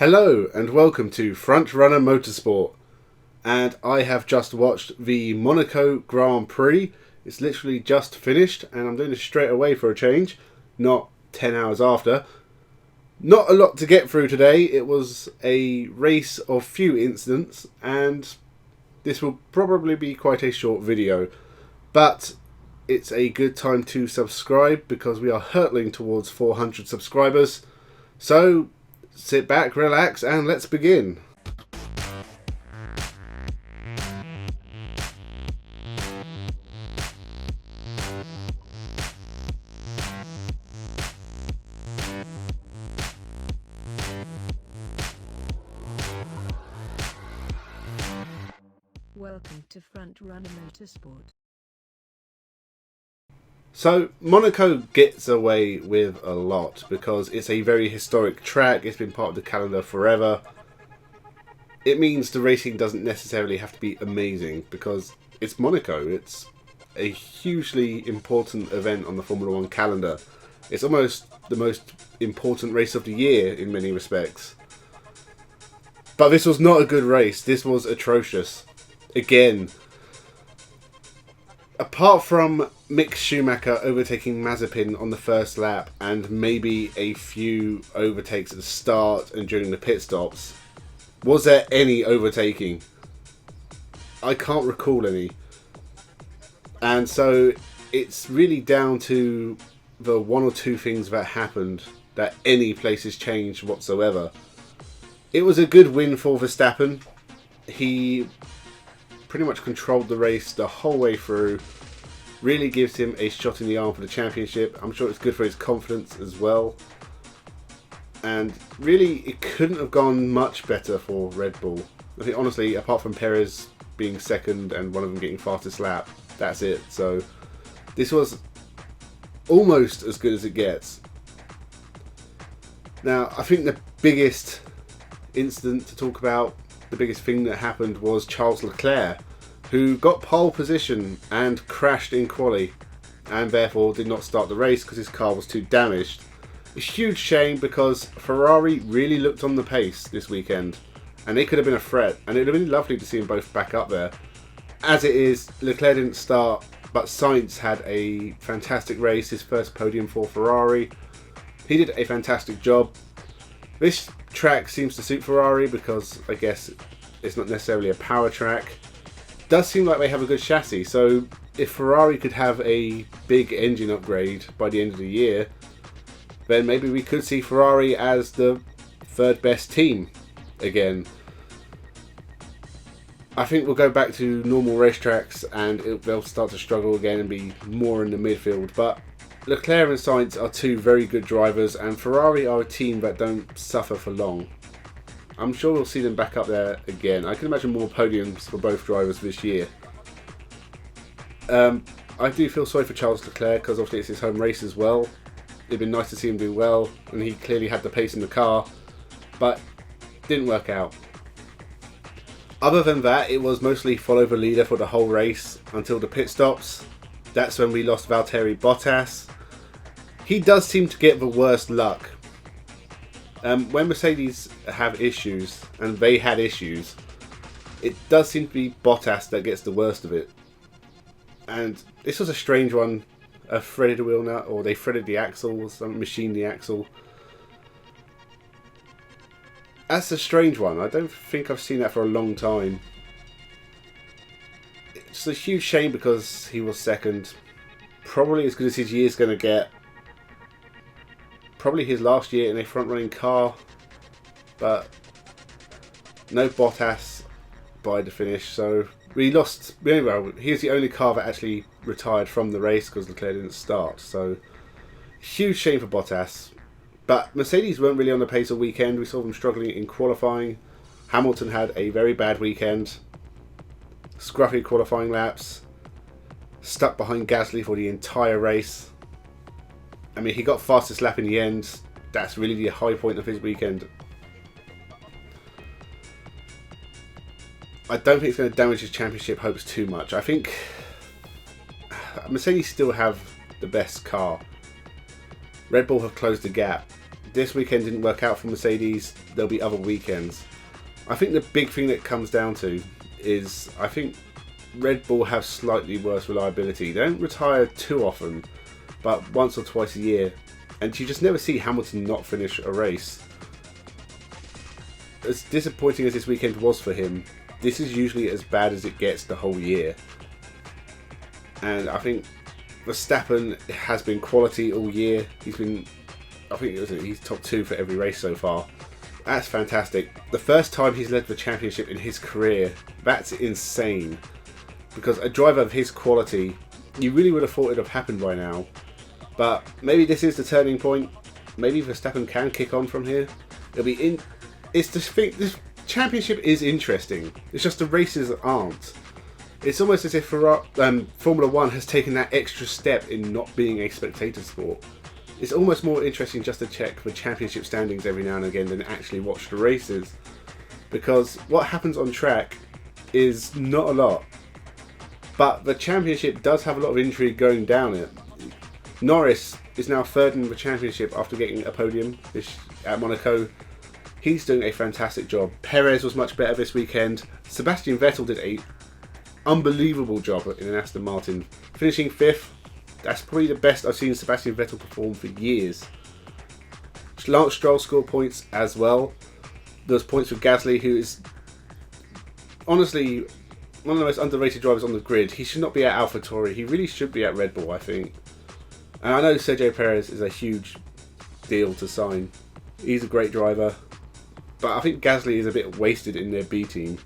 Hello and welcome to Frontrunner Motorsport, and I have just watched the Monaco Grand Prix. It's literally just finished and I'm doing this straight away for a change, not 10 hours after. Not a lot to get through today. It was a race of few incidents and this will probably be quite a short video, but it's a good time to subscribe because we are hurtling towards 400 subscribers. So sit back, relax, and let's begin. Welcome to Frontrunner Motorsport. So Monaco gets away with a lot because it's a very historic track. It's been part of the calendar forever. It means the racing doesn't necessarily have to be amazing because it's Monaco. It's a hugely important event on the Formula 1 calendar. It's almost the most important race of the year in many respects. But this was not a good race. This was atrocious. Again, apart from Mick Schumacher overtaking Mazepin on the first lap and maybe a few overtakes at the start and during the pit stops, was there any overtaking? I can't recall any. And so it's really down to the one or two things that happened that any places changed whatsoever. It was a good win for Verstappen. He pretty much controlled the race the whole way through. Really gives him a shot in the arm for the championship. I'm sure it's good for his confidence as well. And really, it couldn't have gone much better for Red Bull. I think honestly, apart from Perez being second and one of them getting fastest lap, that's it. So this was almost as good as it gets. Now, I think the biggest incident to talk about, the biggest thing that happened was Charles Leclerc, who got pole position and crashed in quali and therefore did not start the race because his car was too damaged. A huge shame because Ferrari really looked on the pace this weekend and they could have been a threat, and it would have been lovely to see them both back up there. As it is, Leclerc didn't start, but Sainz had a fantastic race, his first podium for Ferrari. He did a fantastic job. This track seems to suit Ferrari because I guess it's not necessarily a power track. Does seem like they have a good chassis, so if Ferrari could have a big engine upgrade by the end of the year, then maybe we could see Ferrari as the third best team again. I think we'll go back to normal racetracks and they'll start to struggle again and be more in the midfield, but Leclerc and Sainz are two very good drivers and Ferrari are a team that don't suffer for long. I'm sure we'll see them back up there again. I can imagine more podiums for both drivers this year. I do feel sorry for Charles Leclerc because obviously it's his home race as well. It'd been nice to see him do well, and he clearly had the pace in the car, but didn't work out. Other than that, it was mostly follow the leader for the whole race until the pit stops. That's when we lost Valtteri Bottas. He does seem to get the worst luck. When Mercedes have issues, and they had issues, it does seem to be Bottas that gets the worst of it. And this was a strange one. A threaded wheel nut, or they threaded the axle, or something, machined the axle. That's a strange one. I don't think I've seen that for a long time. It's a huge shame because he was second. Probably as good as his year's going to get. Probably his last year in a front-running car, but no Bottas by the finish, so we lost. Well, he was the only car that actually retired from the race because Leclerc didn't start, so huge shame for Bottas. But Mercedes weren't really on the pace all weekend. We saw them struggling in qualifying. Hamilton had a very bad weekend, scruffy qualifying laps, stuck behind Gasly for the entire race. I mean, he got fastest lap in the end. That's really the high point of his weekend. I don't think it's going to damage his championship hopes too much. I think Mercedes still have the best car. Red Bull have closed the gap, this weekend didn't work out for Mercedes, there'll be other weekends. I think the big thing that comes down to is I think Red Bull have slightly worse reliability. They don't retire too often, but once or twice a year, and you just never see Hamilton not finish a race. As disappointing as this weekend was for him, this is usually as bad as it gets the whole year. And I think Verstappen has been quality all year. He's top 2 for every race so far. That's fantastic. The first time he's led the championship in his career, that's insane. Because a driver of his quality, you really would have thought it would have happened by now. But maybe this is the turning point. Maybe Verstappen can kick on from here. This championship is interesting. It's just the races aren't. It's almost as if Formula 1 has taken that extra step in not being a spectator sport. It's almost more interesting just to check the championship standings every now and again than actually watch the races. Because what happens on track is not a lot. But the championship does have a lot of intrigue going down it. Norris is now 3rd in the championship after getting a podium at Monaco. He's doing a fantastic job. Perez was much better this weekend. Sebastian Vettel did an unbelievable job in an Aston Martin. Finishing 5th. That's probably the best I've seen Sebastian Vettel perform for years. Lance Stroll scored points as well. There's points for Gasly, who is honestly one of the most underrated drivers on the grid. He should not be at AlphaTauri. He really should be at Red Bull, I think. And I know Sergio Perez is a huge deal to sign. He's a great driver. But I think Gasly is a bit wasted in their B team.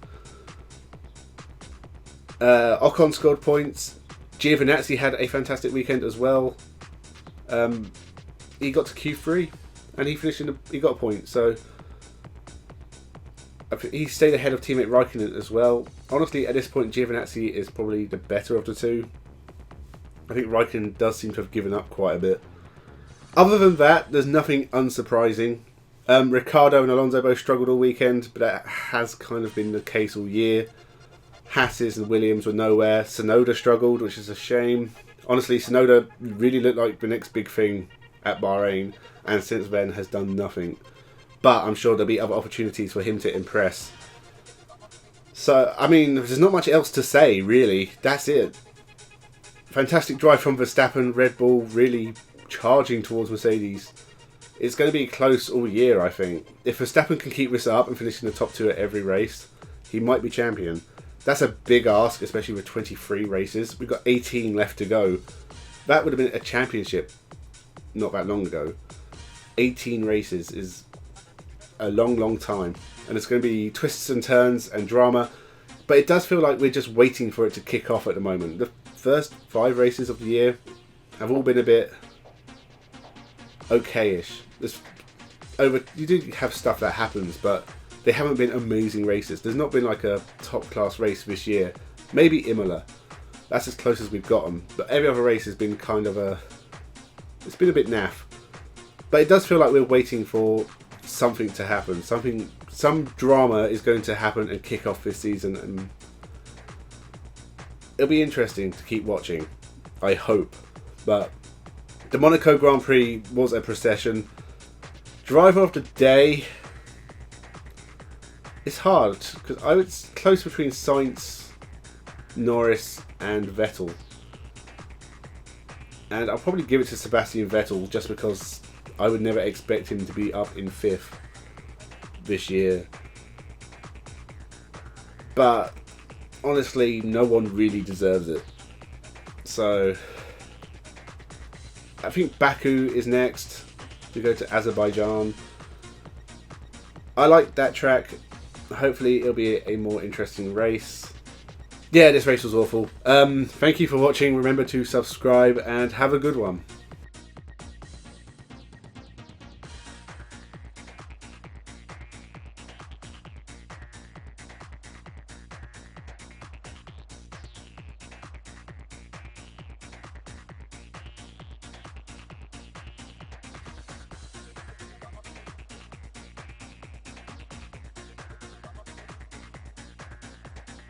Ocon scored points. Giovinazzi had a fantastic weekend as well. He got to Q3 and he got a point. So he stayed ahead of teammate Raikkonen as well. Honestly, at this point, Giovinazzi is probably the better of the two. I think Raikkonen does seem to have given up quite a bit. Other than that, there's nothing unsurprising. Ricciardo and Alonso both struggled all weekend, but that has kind of been the case all year. Hasses and Williams were nowhere. Tsunoda struggled, which is a shame. Honestly, Tsunoda really looked like the next big thing at Bahrain, and since then has done nothing. But I'm sure there'll be other opportunities for him to impress. So, I mean, there's not much else to say, really. That's it. Fantastic drive from Verstappen. Red Bull really charging towards Mercedes. It's going to be close all year, I think. If Verstappen can keep this up and finish in the top 2 at every race, he might be champion. That's a big ask, especially with 23 races. We've got 18 left to go. That would have been a championship not that long ago. 18 races is a long, long time. And it's going to be twists and turns and drama. But it does feel like we're just waiting for it to kick off at the moment. The first 5 races of the year have all been a bit okay-ish. You do have stuff that happens, but they haven't been amazing races. There's not been like a top-class race this year. Maybe Imola. That's as close as we've gotten. But every other race has been kind of it's been a bit naff. But it does feel like we're waiting for something to happen. Some drama is going to happen and kick off this season. And it'll be interesting to keep watching. I hope. But the Monaco Grand Prix was a procession. Driver of the day. It's hard because it's close between Sainz, Norris, and Vettel, and I'll probably give it to Sebastian Vettel just because I would never expect him to be up in 5th this year. But honestly, no one really deserves it. So I think Baku is next. We go to Azerbaijan. I like that track. Hopefully it'll be a more interesting race. Yeah, this race was awful. Thank you for watching. Remember to subscribe and have a good one.